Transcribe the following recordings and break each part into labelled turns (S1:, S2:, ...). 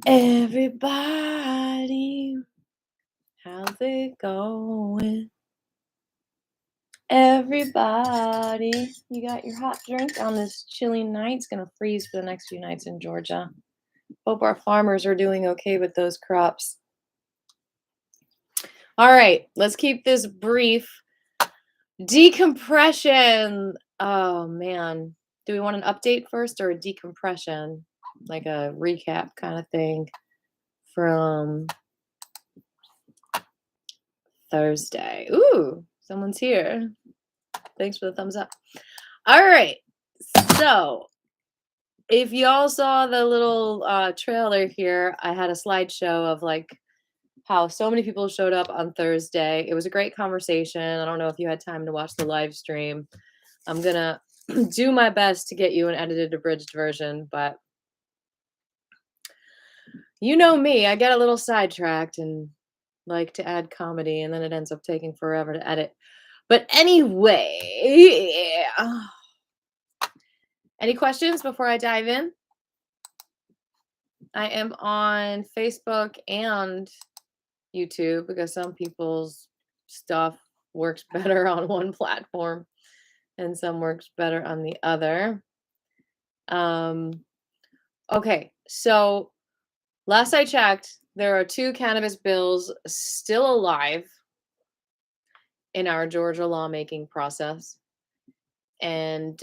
S1: Everybody, how's it going? Everybody, you got your hot drink on this chilly night. It's gonna freeze for the next few nights in Georgia. Hope our farmers are doing okay with those crops. All right, let's keep this brief. Decompression. Oh man. Do we want an update first or a decompression? Like a recap kind of thing from Thursday. Ooh, someone's here. Thanks for the thumbs up. All right. So, if y'all saw the little trailer here, I had a slideshow of like how so many people showed up on Thursday. It was a great conversation. I don't know if you had time to watch the live stream. I'm going to do my best to get you an edited, abridged version, but you know me, I get a little sidetracked and like to add comedy, and then it ends up taking forever to edit. But anyway, any questions before I dive in? I am on Facebook and YouTube because some people's stuff works better on one platform and some works better on the other. Okay, so last I checked, there are 2 cannabis bills still alive in our Georgia lawmaking process. And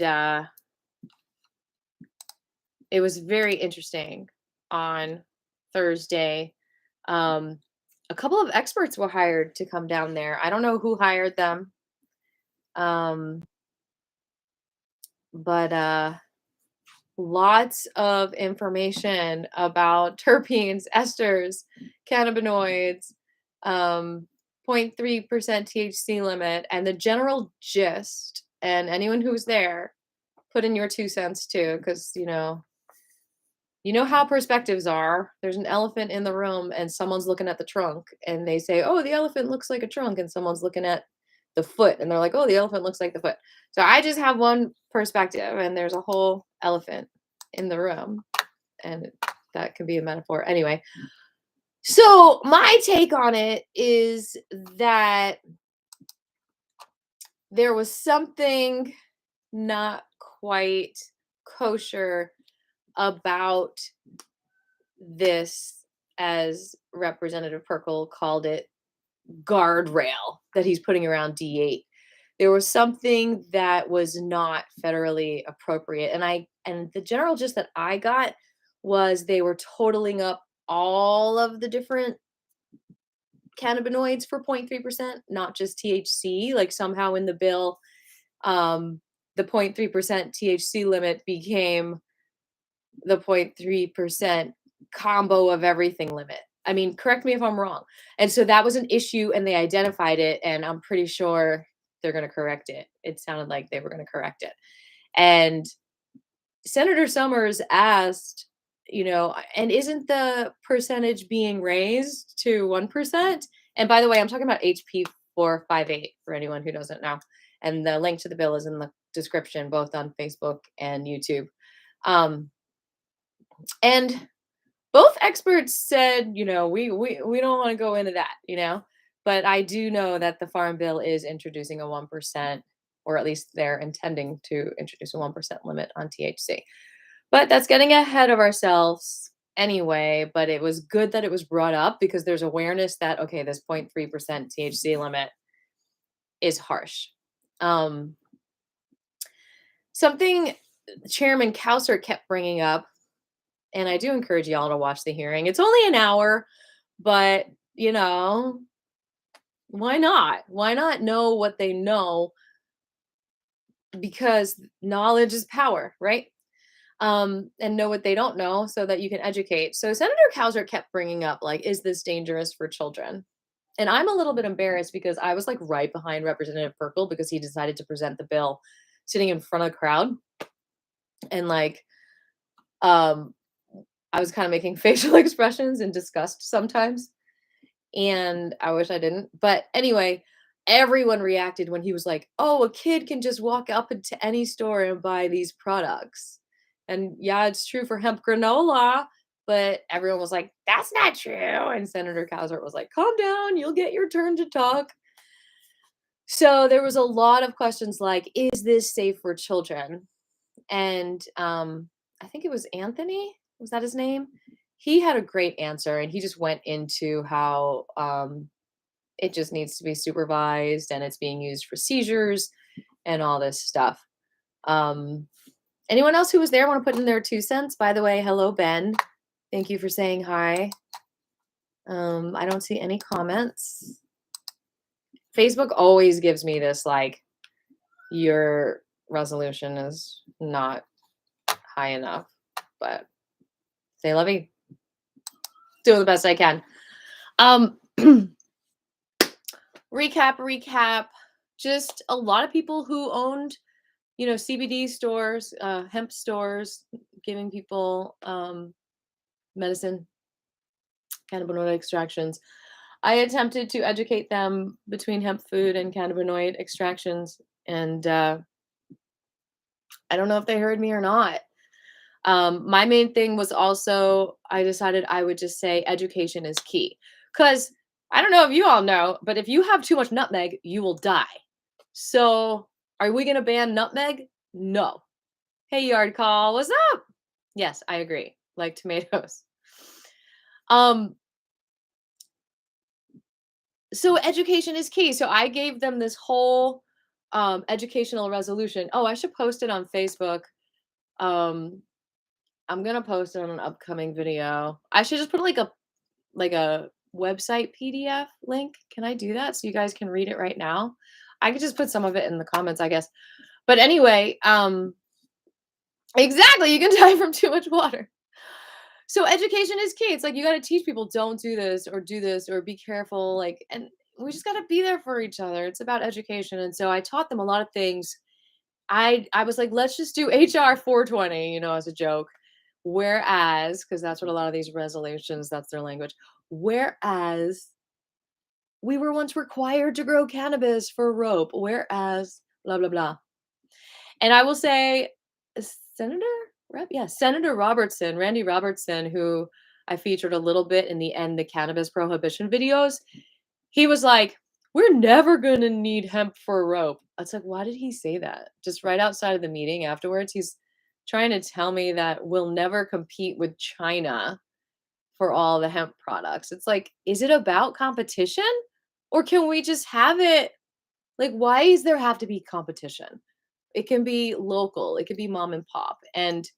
S1: it was very interesting on Thursday. A couple of experts were hired to come down there. I don't know who hired them. But lots of information about terpenes, esters, cannabinoids, 0.3% THC limit, and the general gist. And anyone who's there, put in your 2 cents too, because you know how perspectives are. There's an elephant in the room and someone's looking at the trunk and they say, oh, the elephant looks like a trunk, and someone's looking at the foot and they're like, oh, the elephant looks like the foot. So I just have one perspective and there's a whole elephant in the room, and that can be a metaphor. Anyway, so my take on it is that there was something not quite kosher about this, as Representative Perkle called it, guardrail that he's putting around D8. There was something that was not federally appropriate. And the general gist that I got was they were totaling up all of the different cannabinoids for 0.3%, not just THC. Like somehow in the bill, the 0.3% THC limit became the 0.3% combo of everything limit. I mean, correct me if I'm wrong. And so that was an issue and they identified it, and I'm pretty sure they're going to correct it. It sounded like they were going to correct it. And Senator Summers asked, and isn't the percentage being raised to 1%? And by the way, I'm talking about HP 458 for anyone who doesn't know. And the link to the bill is in the description, both on Facebook and YouTube. And both experts said, we don't want to go into that, but I do know that the Farm Bill is introducing a 1%, or at least they're intending to introduce a 1% limit on THC. But that's getting ahead of ourselves anyway, but it was good that it was brought up because there's awareness that, okay, this 0.3% THC limit is harsh. Something Chairman Kauser kept bringing up, and I do encourage y'all to watch the hearing. It's only an hour, but, why not? Why not know what they know? Because knowledge is power, right? And know what they don't know so that you can educate. So Senator Kauser kept bringing up, like, is this dangerous for children? And I'm a little bit embarrassed because I was like right behind Representative Perkle because he decided to present the bill sitting in front of the crowd. And like, I was kind of making facial expressions in disgust sometimes. And I wish I didn't. But anyway, everyone reacted when he was like, oh, a kid can just walk up into any store and buy these products. And yeah, it's true for hemp granola, But everyone was like, "That's not true." And Senator Cowsert was like, "Calm down, you'll get your turn to talk." So there was a lot of questions like, "Is this safe for children?" And I think it was Anthony. Was that his name? He had a great answer, and he just went into how it just needs to be supervised and it's being used for seizures and all this stuff. Um, Anyone else who was there want to put in their 2 cents? By the way, hello, Ben. Thank you for saying hi. I don't see any comments. Facebook always gives me this like, your resolution is not high enough, but say lovey, doing the best I can. Recap. Just a lot of people who owned, CBD stores, hemp stores, giving people medicine, cannabinoid extractions. I attempted to educate them between hemp food and cannabinoid extractions, and I don't know if they heard me or not. My main thing was also I decided I would just say education is key. Because I don't know if you all know, but if you have too much nutmeg, you will die. So are we going to ban nutmeg? No. Hey, Yard Call, what's up? Yes, I agree. Like tomatoes. Um, so education is key. So I gave them this whole educational resolution. Oh, I should post it on Facebook. I'm gonna post it on an upcoming video. I should just put like a website PDF link. Can I do that so you guys can read it right now? I could just put some of it in the comments, I guess. But anyway, exactly, you can die from too much water. So education is key. It's like you got to teach people don't do this or be careful like and we just got to be there for each other. It's about education. And so I taught them a lot of things. I was like, let's just do HR 420, as a joke. Whereas, because that's what a lot of these resolutions, that's their language. Whereas we were once required to grow cannabis for rope, whereas blah blah blah. And I will say, Senator Senator Robertson, Randy Robertson, who I featured a little bit in the end the cannabis prohibition videos. He was like, "We're never gonna need hemp for rope." It's like, why did he say that? Just right outside of the meeting afterwards, he's trying to tell me that we'll never compete with China for all the hemp products. It's like, is it about competition? Or can we just have it? Like, why does there have to be competition? It can be local, it could be mom and pop. And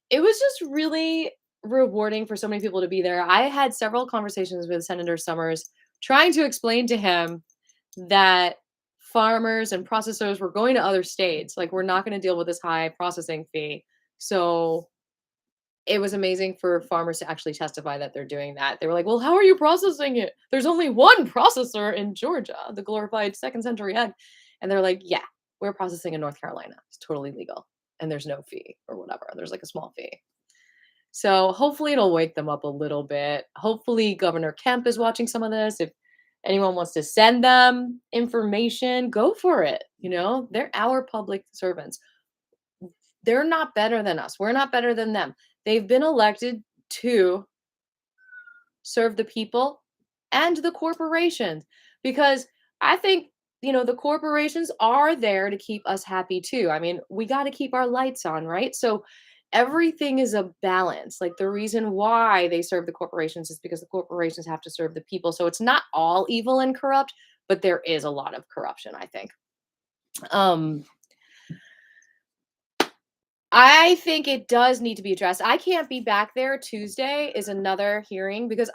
S1: it was just really rewarding for so many people to be there. I had several conversations with Senator Summers trying to explain to him that farmers and processors were going to other states. Like, we're not going to deal with this high processing fee. So it was amazing for farmers to actually testify that they're doing that. They were like, "Well, how are you processing it? There's only one processor in Georgia, the glorified second century egg." And they're like, "Yeah, we're processing in North Carolina. It's totally legal. And there's no fee or whatever. There's like a small fee." So hopefully it'll wake them up a little bit. Hopefully Governor Kemp is watching some of this. If anyone wants to send them information, go for it. They're our public servants. They're not better than us. We're not better than them. They've been elected to serve the people and the corporations because I think, the corporations are there to keep us happy too. I mean, we got to keep our lights on, right? So everything is a balance. Like the reason why they serve the corporations is because the corporations have to serve the people. So it's not all evil and corrupt, but there is a lot of corruption, I think. I think it does need to be addressed. I can't be back there. Tuesday is another hearing because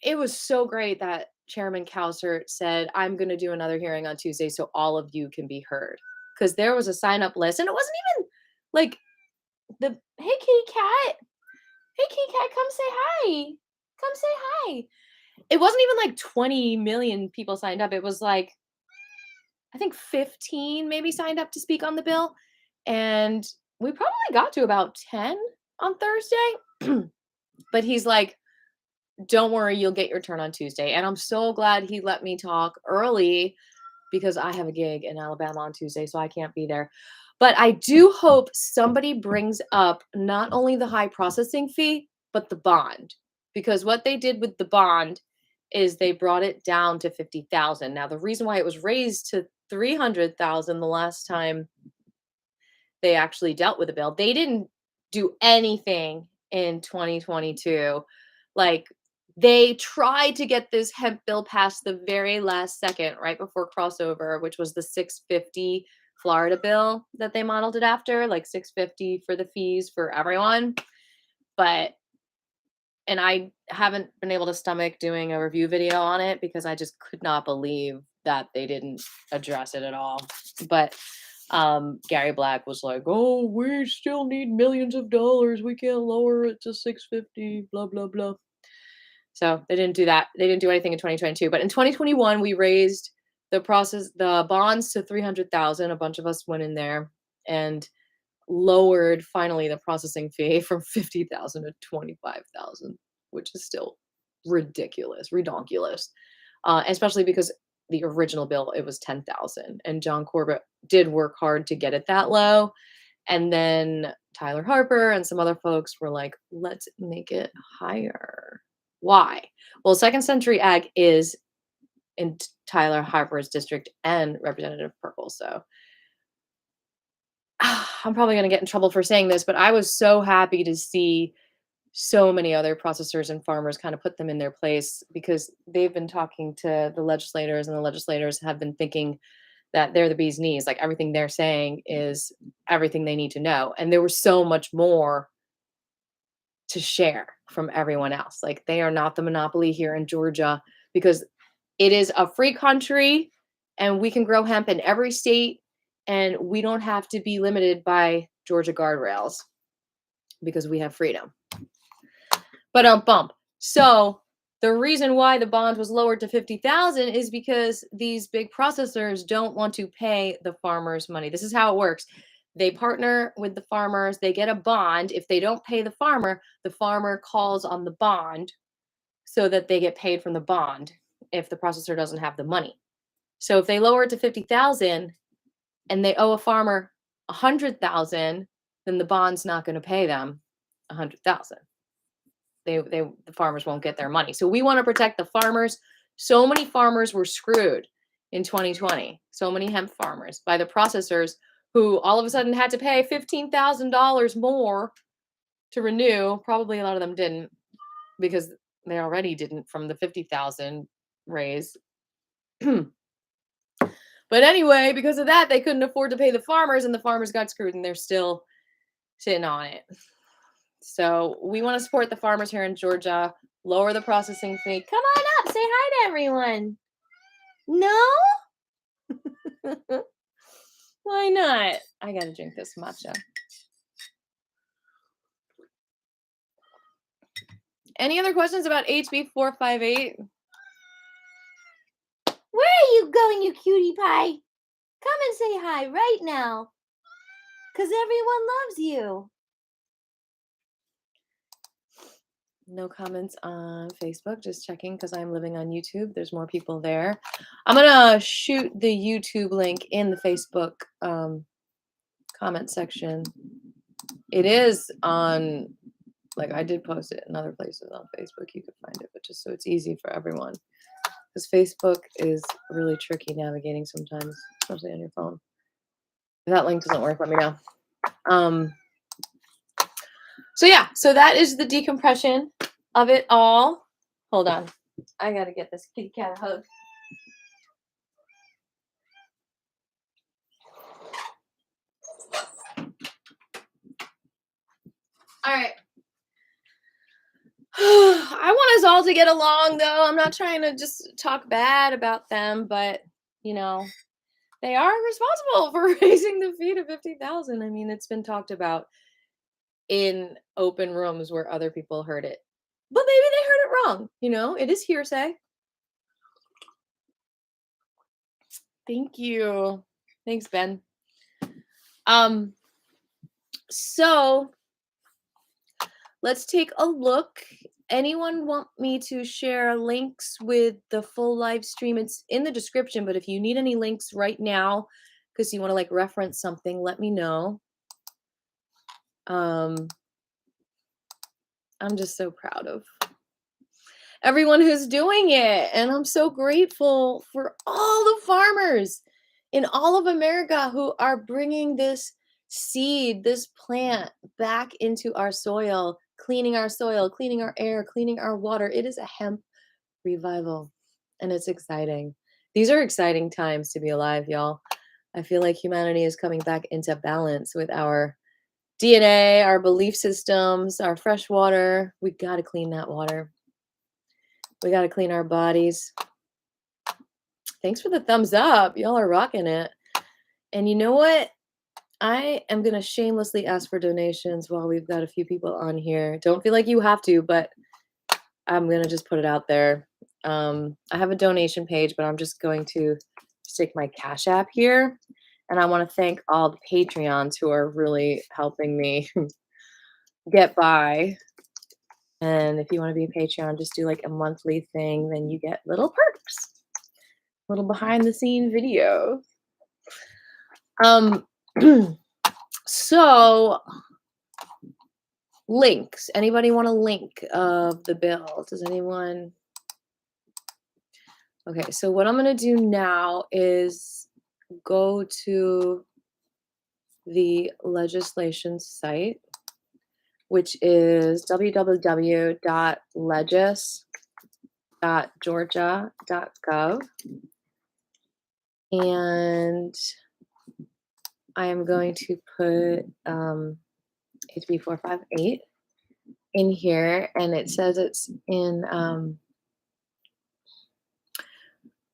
S1: it was so great that Chairman Cowsert said, "I'm going to do another hearing on Tuesday so all of you can be heard." Because there was a sign up list and it wasn't even like hey kitty cat. Hey kitty cat, come say hi. Come say hi. It wasn't even like 20 million people signed up. It was like, I think 15 maybe signed up to speak on the bill. And we probably got to about 10 on Thursday. But he's like, "Don't worry, you'll get your turn on Tuesday." And I'm so glad he let me talk early because I have a gig in Alabama on Tuesday, so I can't be there. But I do hope somebody brings up not only the high processing fee, but the bond. Because what they did with the bond is they brought it down to 50,000. Now, the reason why it was raised to 300,000 the last time they actually dealt with the bill, they didn't do anything in 2022. Like, they tried to get this hemp bill passed the very last second, right before crossover, which was the 650 Florida bill that they modeled it after, like 650 for the fees for everyone. But and I haven't been able to stomach doing a review video on it because I just could not believe that they didn't address it at all. But Gary Black was like, "Oh, we still need millions of dollars. We can't lower it to 650, blah blah blah." So they didn't do that. They didn't do anything in 2022. But in 2021, we raised the bonds to 300,000. A bunch of us went in there and lowered finally the processing fee from 50,000 to 25,000, which is still ridiculous, redonkulous. Especially because the original bill, it was 10,000, and John Corbett did work hard to get it that low. And then Tyler Harper and some other folks were like, let's make it higher. Why? Well, Second Century Ag is in Tyler Harper's district and Representative Purple. So I'm probably going to get in trouble for saying this, but I was so happy to see so many other processors and farmers kind of put them in their place, because they've been talking to the legislators, and the legislators have been thinking that they're the bee's knees. Like, everything they're saying is everything they need to know. And there was so much more to share from everyone else. Like, they are not the monopoly here in Georgia, because it is a free country and we can grow hemp in every state, and we don't have to be limited by Georgia guardrails because we have freedom. But bump. So the reason why the bond was lowered to 50,000 is because these big processors don't want to pay the farmers money. This is how it works. They partner with the farmers. They get a bond. If they don't pay the farmer calls on the bond so that they get paid from the bond if the processor doesn't have the money. So if they lower it to 50,000 and they owe a farmer 100,000, then the bond's not going to pay them 100,000. The farmers won't get their money. So we want to protect the farmers. So many farmers were screwed in 2020. So many hemp farmers by the processors, who all of a sudden had to pay $15,000 more to renew. Probably a lot of them didn't, because they already didn't from the 50,000 raise. But anyway, because of that, they couldn't afford to pay the farmers, and the farmers got screwed, and they're still sitting on it. So we want to support the farmers here in Georgia, lower the processing fee. Come on up, say hi to everyone. No? Why not? I gotta drink this matcha. Any other questions about HB 458? Where are you going, you cutie pie? Come and say hi right now, because everyone loves you. No comments on Facebook, just checking because I'm living on YouTube. There's more people there. I'm going to shoot the YouTube link in the Facebook comment section. It is on, like, I did post it in other places on Facebook. You could find it, but just so it's easy for everyone. Because Facebook is really tricky navigating sometimes, especially on your phone. If that link doesn't work, let me know. So yeah, so that is the decompression of it all. Hold on. I got to get this kitty cat a hug. All right. I want us all to get along, though. I'm not trying to just talk bad about them, but, you know, they are responsible for raising the fee to 50,000. I mean, it's been talked about in open rooms where other people heard it. But maybe they heard it wrong. You know, it is hearsay. Thank you. Thanks, Ben. So let's take a look. Anyone want me to share links with the full live stream? It's in the description, but if you need any links right now because you want to like reference something, let me know. I'm I'm just so proud of everyone who's doing it. And I'm so grateful for all the farmers in all of America who are bringing this seed, this plant back into our soil, cleaning our air, cleaning our water. It is a hemp revival, and it's exciting. These are exciting times to be alive, y'all. I feel like humanity is coming back into balance with our DNA, our belief systems, our fresh water. We got to clean that water. We got to clean our bodies. Thanks for the thumbs up. Y'all are rocking it. And you know what? I am going to shamelessly ask for donations while we've got a few people on here. Don't feel like you have to, but I'm going to just put it out there. I have a donation page, but I'm just going to stick my Cash App here. And I want to thank all the Patreons who are really helping me get by. And if you want to be a Patreon, just do like a monthly thing, then you get little perks, little behind the scene video. So links. Anybody want a link of the bill? Does anyone? Okay, so what I'm going to do now is go to the legislation site, which is www.legis.georgia.gov. And I am going to put HB 458 in here, and it says it's in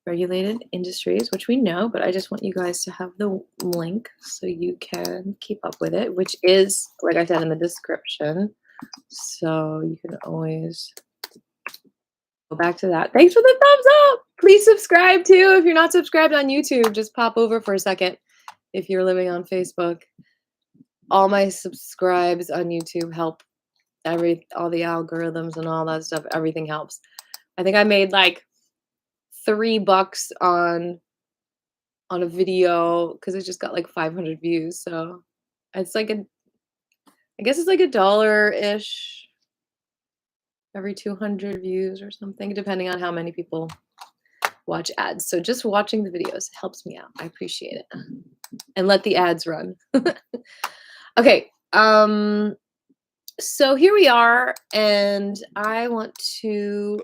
S1: regulated industries, which we know, but I just want you guys to have the link so you can keep up with it, which is, like I said, in the description. So you can always go back to that. Thanks for the thumbs up. Please subscribe too. If you're not subscribed on YouTube, just pop over for a second. If you're living on Facebook, all my subscribes on YouTube help all the algorithms and all that stuff. Everything helps. I think I made like $3 on a video because it just got like 500 views. So it's like I guess it's like $1-ish every 200 views or something, depending on how many people watch ads. So just watching the videos helps me out. I appreciate it. And let the ads run. Okay. So here we are, and I want to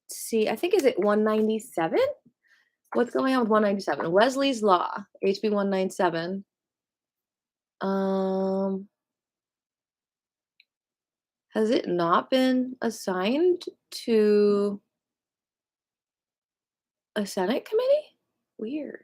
S1: see, I think, is it 197? What's going on with 197? Wesley's Law, HB 197. Has it not been assigned to a Senate committee? Weird.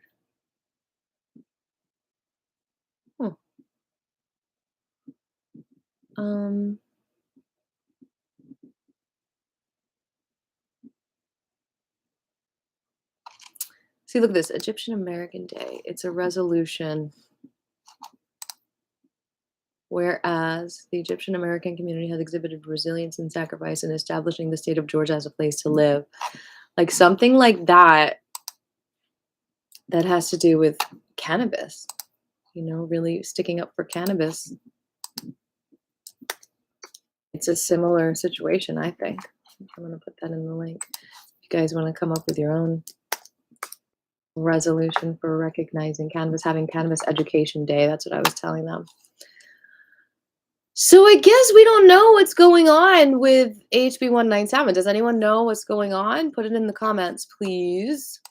S1: See, look at this, Egyptian American Day. It's a resolution. Whereas the Egyptian American community has exhibited resilience and sacrifice in establishing the state of Georgia as a place to live. Like something like that has to do with cannabis, you know, really sticking up for cannabis. It's a similar situation, I think. I'm going to put that in the link. If you guys want to come up with your own resolution for recognizing cannabis, having Cannabis Education Day. That's what I was telling them. So I guess we don't know what's going on with HB 197. Does anyone know what's going on? Put it in the comments, please.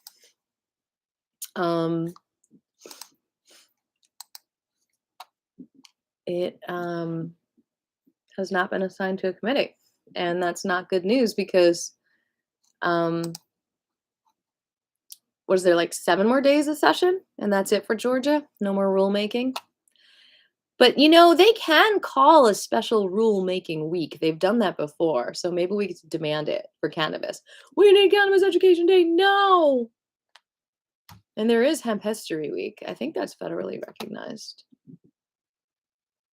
S1: It has not been assigned to a committee, and that's not good news because what is there, like 7 more days of session, and that's it for Georgia? No more rulemaking? But, you know, they can call a special rule-making week. They've done that before, so maybe we could demand it for cannabis. We need Cannabis Education Day. No! And there is Hemp History Week. I think that's federally recognized.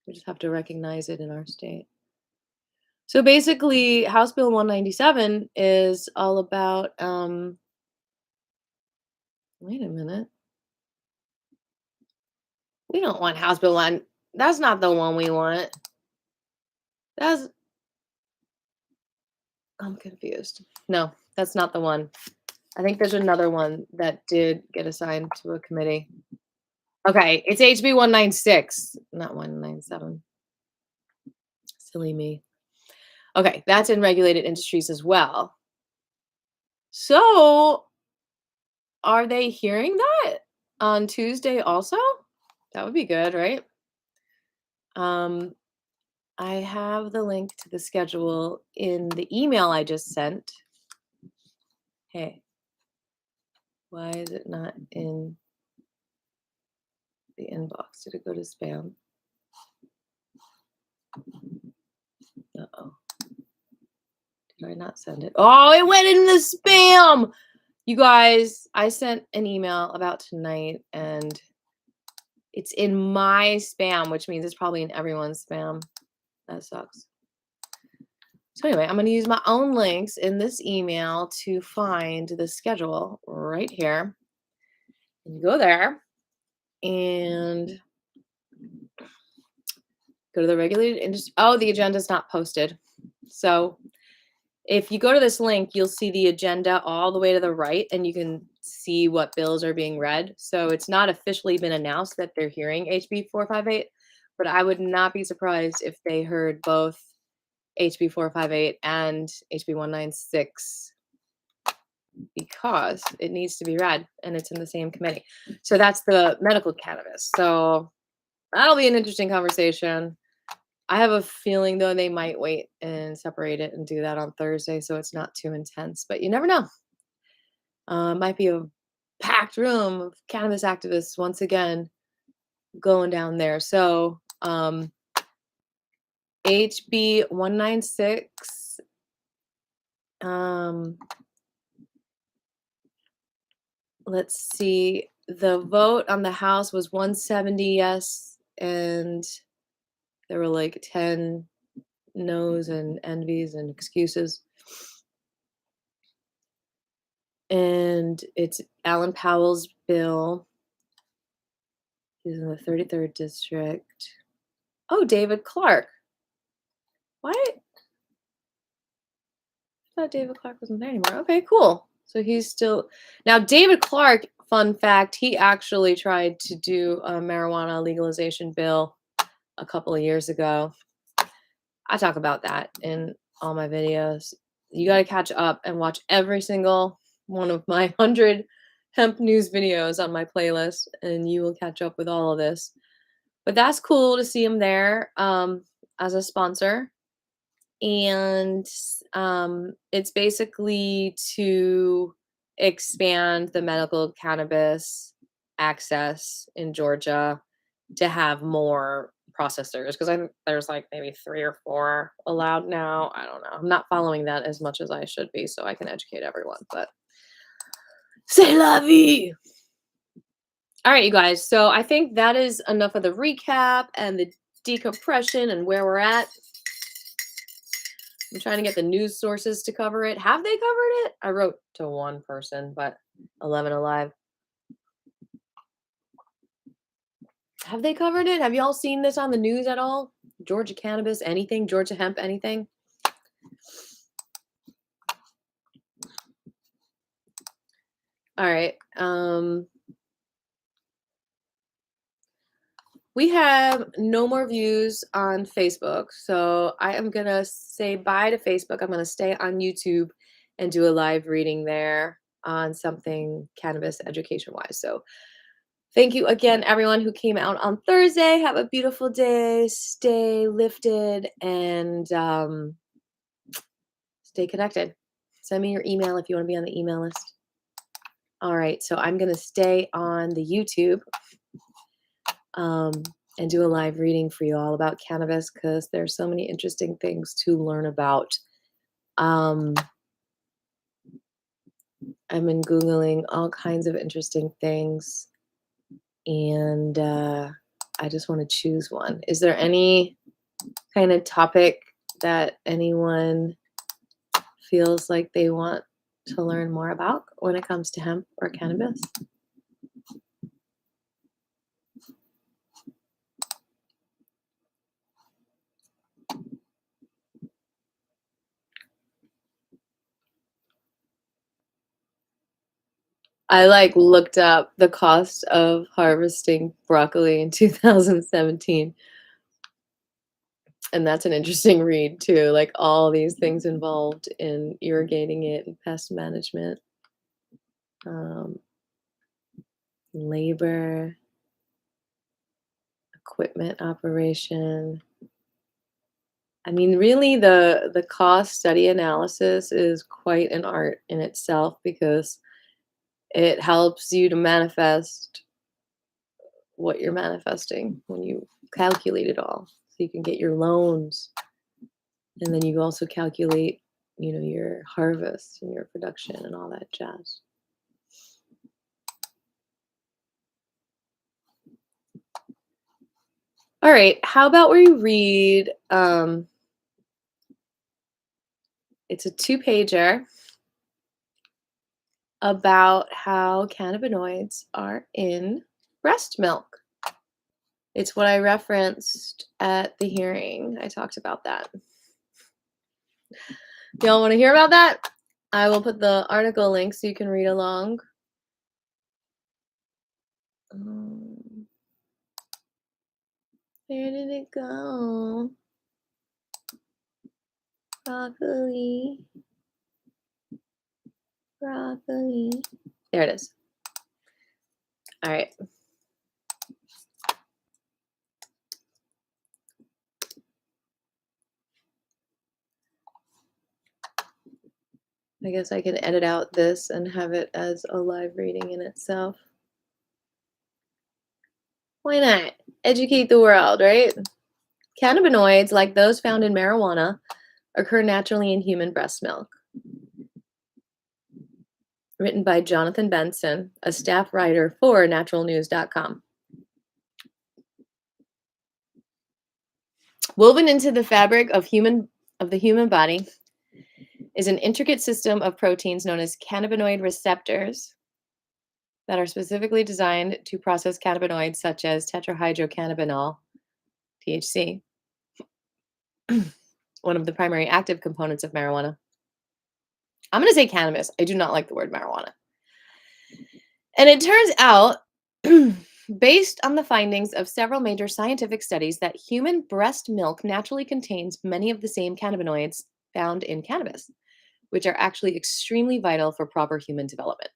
S1: We just have to recognize it in our state. So basically, House Bill 197 is all about, wait a minute. We don't want House Bill 1. That's not the one we want. I'm confused. No, that's not the one. I think there's another one that did get assigned to a committee. Okay, it's HB 196, not 197. Silly me. Okay, that's in regulated industries as well. So, are they hearing that on Tuesday also? That would be good, right? I have the link to the schedule in the email I just sent. Hey, why is it not in the inbox? Did it go to spam? Uh-oh. Did I not send it? Oh, it went in the spam! You guys, I sent an email about tonight and it's in my spam, which means it's probably in everyone's spam. That sucks. So anyway, I'm going to use my own links in this email to find the schedule right here. And you go there and go to the regulated industry. Oh, the agenda is not posted. So if you go to this link, you'll see the agenda all the way to the right, and you can see what bills are being read. So it's not officially been announced that they're hearing HB 458, but I would not be surprised if they heard both HB 458 and HB 196 because it needs to be read and it's in the same committee. So that's the medical cannabis. So that'll be an interesting conversation. I have a feeling, though, they might wait and separate it and do that on Thursday so it's not too intense. But you never know. Might be a packed room of cannabis activists once again going down there. So HB 196. Let's see. The vote on the House was 170 yes, and there were like 10 no's and envies and excuses. And it's Alan Powell's bill. He's in the 33rd district. Oh, David Clark. What? I thought David Clark wasn't there anymore. Okay, cool. So he's still now. David Clark, fun fact, he actually tried to do a marijuana legalization bill a couple of years ago. I talk about that in all my videos. You got to catch up and watch every single one of my 100 hemp news videos on my playlist, and you will catch up with all of this. But that's cool to see him there as a sponsor. And it's basically to expand the medical cannabis access in Georgia to have more processors, because I think there's like maybe 3 or 4 allowed now. I don't know. I'm not following that as much as I should be so I can educate everyone, but c'est la vie. All right, you guys. So I think that is enough of the recap and the decompression and where we're at. I'm trying to get the news sources to cover it. Have they covered it? I wrote to one person, but 11 alive. Have they covered it? Have y'all seen this on the news at all? Georgia cannabis, anything? Georgia hemp, anything? All right. We have no more views on Facebook, so I am going to say bye to Facebook. I'm going to stay on YouTube and do a live reading there on something cannabis education-wise. So thank you again, everyone who came out on Thursday. Have a beautiful day. Stay lifted and stay connected. Send me your email if you want to be on the email list. All right, so I'm going to stay on the YouTube and do a live reading for you all about cannabis because there's so many interesting things to learn about. I've been Googling all kinds of interesting things, and I just want to choose one. Is there any kind of topic that anyone feels like they want to learn more about when it comes to hemp or cannabis? I like looked up the cost of harvesting broccoli in 2017, and that's an interesting read too. Like all these things involved in irrigating it and pest management, um, labor, equipment operation. I mean, really, the cost study analysis is quite an art in itself because it helps you to manifest what you're manifesting when you calculate it all. So you can get your loans, and then you also calculate, your harvest and your production and all that jazz. All right, how about we read, it's a 2-pager about how cannabinoids are in breast milk. It's what I referenced at the hearing. I talked about that. Y'all want to hear about that? I will put the article link so you can read along. Where did it go? Broccoli. Broccoli. There it is. All right. I guess I can edit out this and have it as a live reading in itself. Why not? Educate the world, right? Cannabinoids, like those found in marijuana, occur naturally in human breast milk. Written by Jonathan Benson, a staff writer for naturalnews.com. Woven into the fabric of the human body is an intricate system of proteins known as cannabinoid receptors that are specifically designed to process cannabinoids such as tetrahydrocannabinol, THC, one of the primary active components of marijuana. I'm going to say cannabis. I do not like the word marijuana. And it turns out, based on the findings of several major scientific studies, that human breast milk naturally contains many of the same cannabinoids found in cannabis, which are actually extremely vital for proper human development.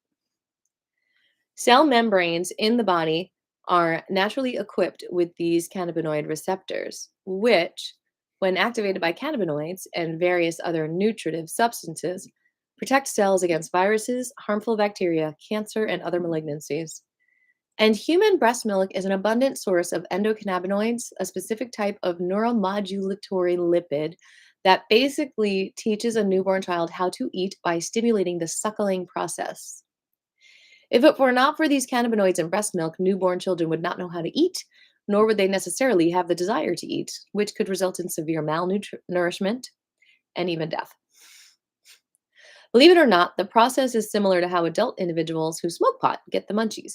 S1: Cell membranes in the body are naturally equipped with these cannabinoid receptors, which, when activated by cannabinoids and various other nutritive substances, protect cells against viruses, harmful bacteria, cancer, and other malignancies. And human breast milk is an abundant source of endocannabinoids, a specific type of neuromodulatory lipid that basically teaches a newborn child how to eat by stimulating the suckling process. If it were not for these cannabinoids in breast milk, newborn children would not know how to eat, nor would they necessarily have the desire to eat, which could result in severe malnourishment and even death. Believe it or not, the process is similar to how adult individuals who smoke pot get the munchies,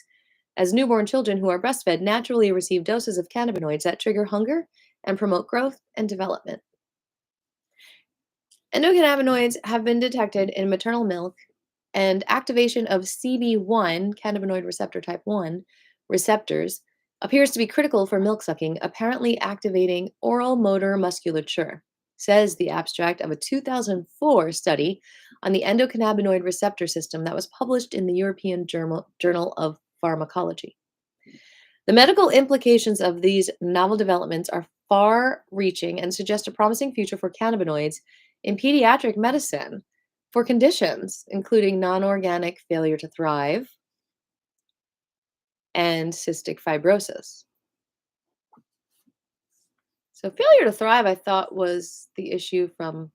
S1: as newborn children who are breastfed naturally receive doses of cannabinoids that trigger hunger and promote growth and development. Endocannabinoids have been detected in maternal milk, and activation of CB1, cannabinoid receptor type 1, receptors appears to be critical for milk sucking, apparently activating oral motor musculature, says the abstract of a 2004 study on the endocannabinoid receptor system that was published in the European Journal of Pharmacology. The medical implications of these novel developments are far reaching and suggest a promising future for cannabinoids in pediatric medicine for conditions including non-organic failure to thrive and cystic fibrosis. So failure to thrive, I thought, was the issue from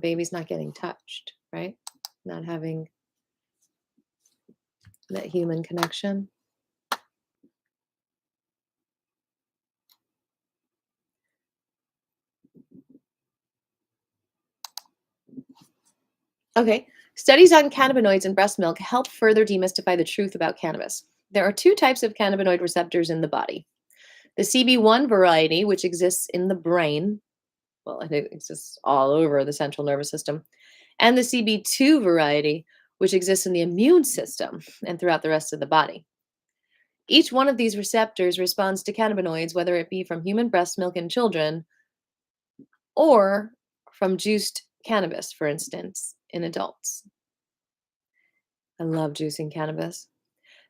S1: babies not getting touched, right? Not having that human connection. Okay, studies on cannabinoids in breast milk help further demystify the truth about cannabis. There are 2 types of cannabinoid receptors in the body. The CB1 variety, which exists in the brain, well, it exists all over the central nervous system, and the CB2 variety, which exists in the immune system and throughout the rest of the body. Each one of these receptors responds to cannabinoids, whether it be from human breast milk in children or from juiced cannabis, for instance, in adults. I love juicing cannabis.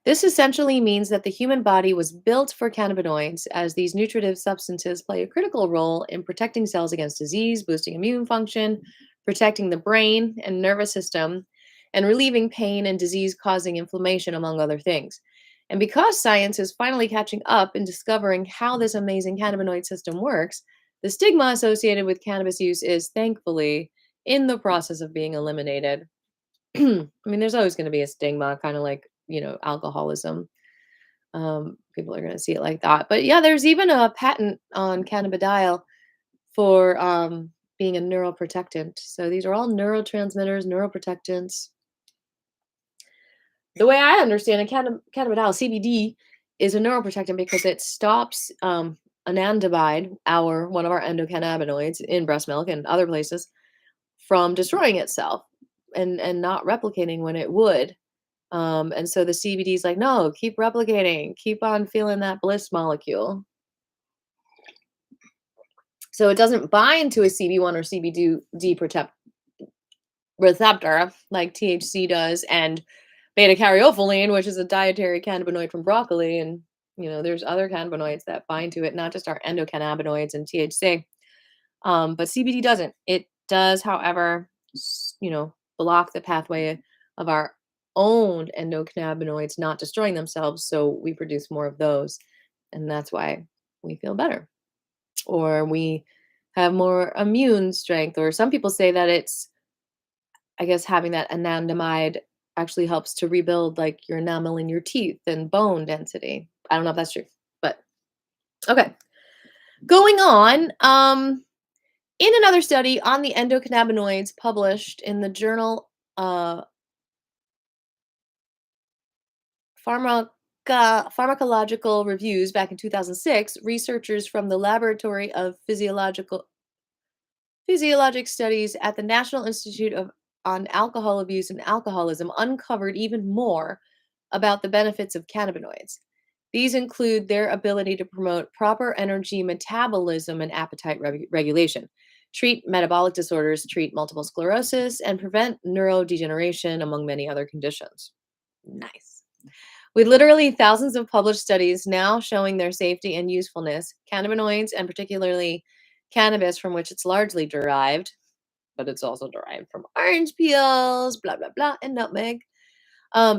S1: This essentially means that the human body was built for cannabinoids, as these nutritive substances play a critical role in protecting cells against disease, boosting immune function, protecting the brain and nervous system, and relieving pain and disease causing inflammation, among other things. And because science is finally catching up in discovering how this amazing cannabinoid system works, the stigma associated with cannabis use is thankfully in the process of being eliminated. I mean, there's always going to be a stigma, kind of like, alcoholism. People are going to see it like that. But yeah, there's even a patent on cannabidiol for being a neuroprotectant. So these are all neurotransmitters, neuroprotectants. The way I understand it, cannabidiol, CBD, is a neuroprotectant because it stops anandamide, one of our endocannabinoids in breast milk and other places, from destroying itself and not replicating when it would. And so the CBD is like, no, keep replicating, keep on feeling that bliss molecule. So it doesn't bind to a CB1 or CBD receptor like THC does, and beta caryophyllene, which is a dietary cannabinoid from broccoli. And, there's other cannabinoids that bind to it, not just our endocannabinoids and THC. But CBD doesn't. It does, however, block the pathway of our own endocannabinoids not destroying themselves, so we produce more of those, and that's why we feel better, or we have more immune strength. Or some people say that it's, I guess, having that anandamide actually helps to rebuild like your enamel in your teeth and bone density. I don't know if that's true, but okay. Going on, in another study on the endocannabinoids published in the journal Pharmacological Reviews back in 2006, researchers from the Laboratory of Physiologic Studies at the National Institute on Alcohol Abuse and Alcoholism uncovered even more about the benefits of cannabinoids. These include their ability to promote proper energy metabolism and appetite regulation, treat metabolic disorders, treat multiple sclerosis, and prevent neurodegeneration, among many other conditions. Nice. With literally thousands of published studies now showing their safety and usefulness, cannabinoids, and particularly cannabis, from which it's largely derived, but it's also derived from orange peels, blah, blah, blah, and nutmeg,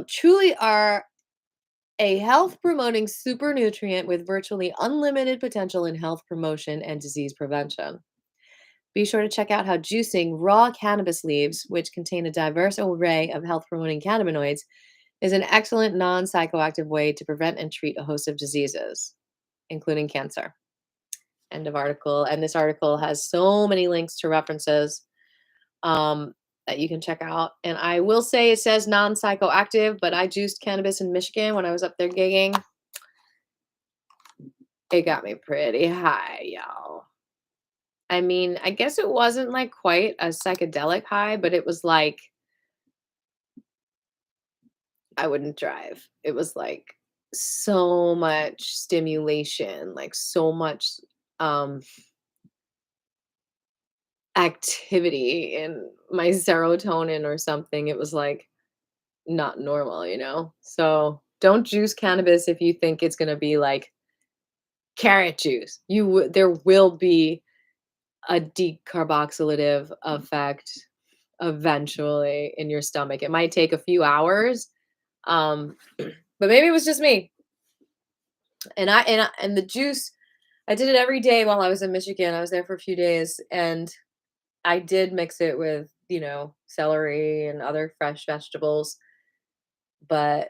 S1: truly are a health-promoting super nutrient with virtually unlimited potential in health promotion and disease prevention. Be sure to check out how juicing raw cannabis leaves, which contain a diverse array of health-promoting cannabinoids, is an excellent non-psychoactive way to prevent and treat a host of diseases, including cancer. End of article. And this article has so many links to references that you can check out. And I will say it says non-psychoactive, but I juiced cannabis in Michigan when I was up there gigging. It got me pretty high, y'all. I mean, I guess it wasn't like quite a psychedelic high, but it was like, I wouldn't drive. It was like so much stimulation, like so much activity in my serotonin or something. It was like not normal. So don't juice cannabis if you think it's going to be like carrot juice. There will be a decarboxylative effect eventually in your stomach. It might take a few hours, but maybe it was just me. And the juice, I did it every day while I was in Michigan. I was there for a few days, and I did mix it with, celery and other fresh vegetables, but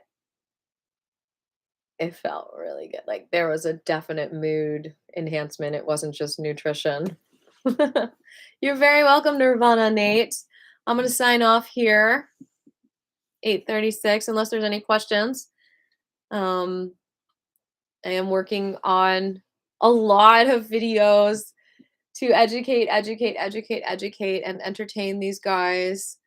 S1: it felt really good. Like there was a definite mood enhancement. It wasn't just nutrition. You're very welcome, Nirvana Nate. I'm going to sign off here. 8:36, unless there's any questions. I am working on a lot of videos to educate, and entertain these guys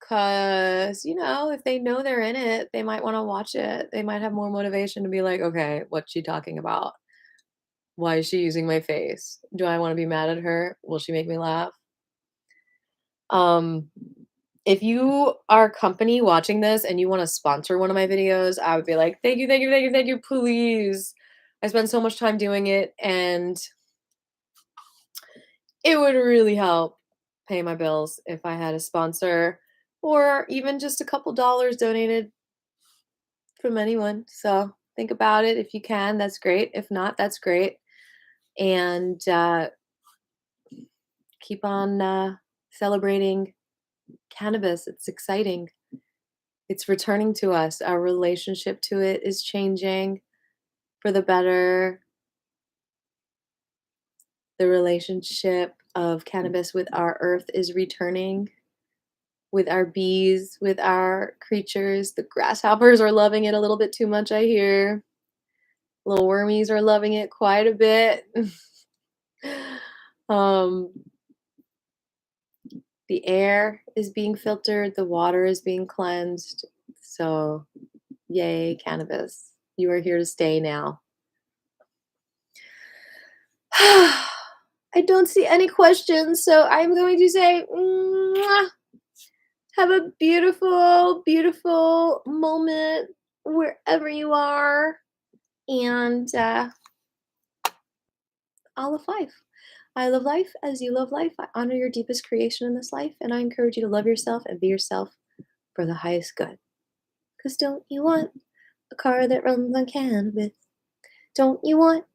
S1: 'Cause, if they know they're in it, they might wanna watch it. They might have more motivation to be like, "Okay, what's she talking about? Why is she using my face? Do I wanna be mad at her? Will she make me laugh?" Um, if you are a company watching this and you wanna sponsor one of my videos, I would be like, "Thank you, thank you, thank you, thank you, please." I spend so much time doing it, and it would really help pay my bills if I had a sponsor or even just a couple dollars donated from anyone. So think about it. If you can, that's great. If not, that's great. And keep on celebrating cannabis. It's exciting. It's returning to us. Our relationship to it is changing for the better. The relationship of cannabis with our earth is returning, with our bees, with our creatures. The grasshoppers are loving it a little bit too much, I hear. Little wormies are loving it quite a bit. um, the air is being filtered, the water is being cleansed. So, yay, cannabis. You are here to stay now. I don't see any questions, so I'm going to say, mwah. Have a beautiful, beautiful moment wherever you are. And all of life. I love life as you love life. I honor your deepest creation in this life, and I encourage you to love yourself and be yourself for the highest good. Because don't you want a car that runs on cannabis? Don't you want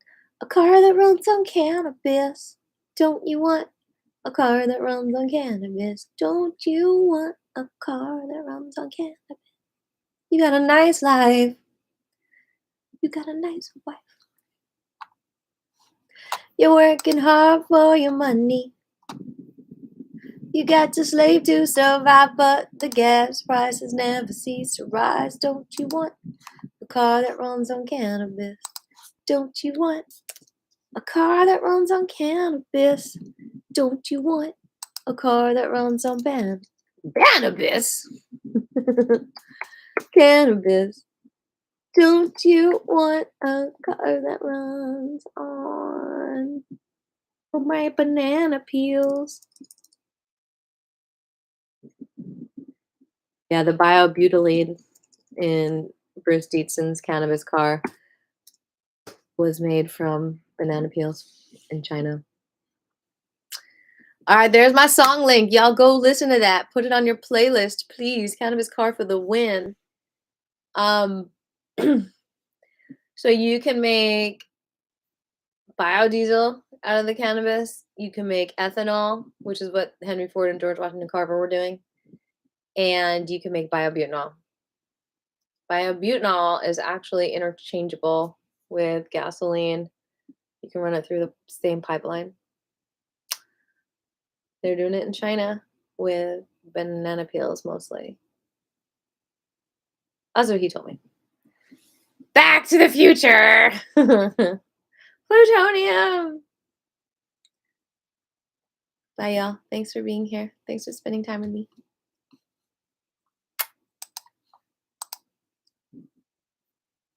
S1: a car that runs on cannabis? Don't you want a car that runs on cannabis? Don't you want a car that runs on cannabis? You got a nice life. You got a nice wife. You're working hard for your money. You got to slave to survive, but the gas prices never cease to rise. Don't you want a car that runs on cannabis? Don't you want a car that runs on cannabis? Don't you want a car that runs on cannabis? Cannabis. Don't you want a car that runs on my banana peels? Yeah, the biobutylene in Bruce Dietzon's cannabis car was made from banana peels in China. All right, there's my song link. Y'all go listen to that. Put it on your playlist, please. Cannabis car for the win. Um, so you can make biodiesel out of the cannabis. You can make ethanol, which is what Henry Ford and George Washington Carver were doing. And you can make biobutanol. Biobutanol is actually interchangeable with gasoline. You can run it through the same pipeline. They're doing it in China with banana peels mostly. That's what he told me. Back to the future! Plutonium! Bye, y'all. Thanks for being here. Thanks for spending time with me.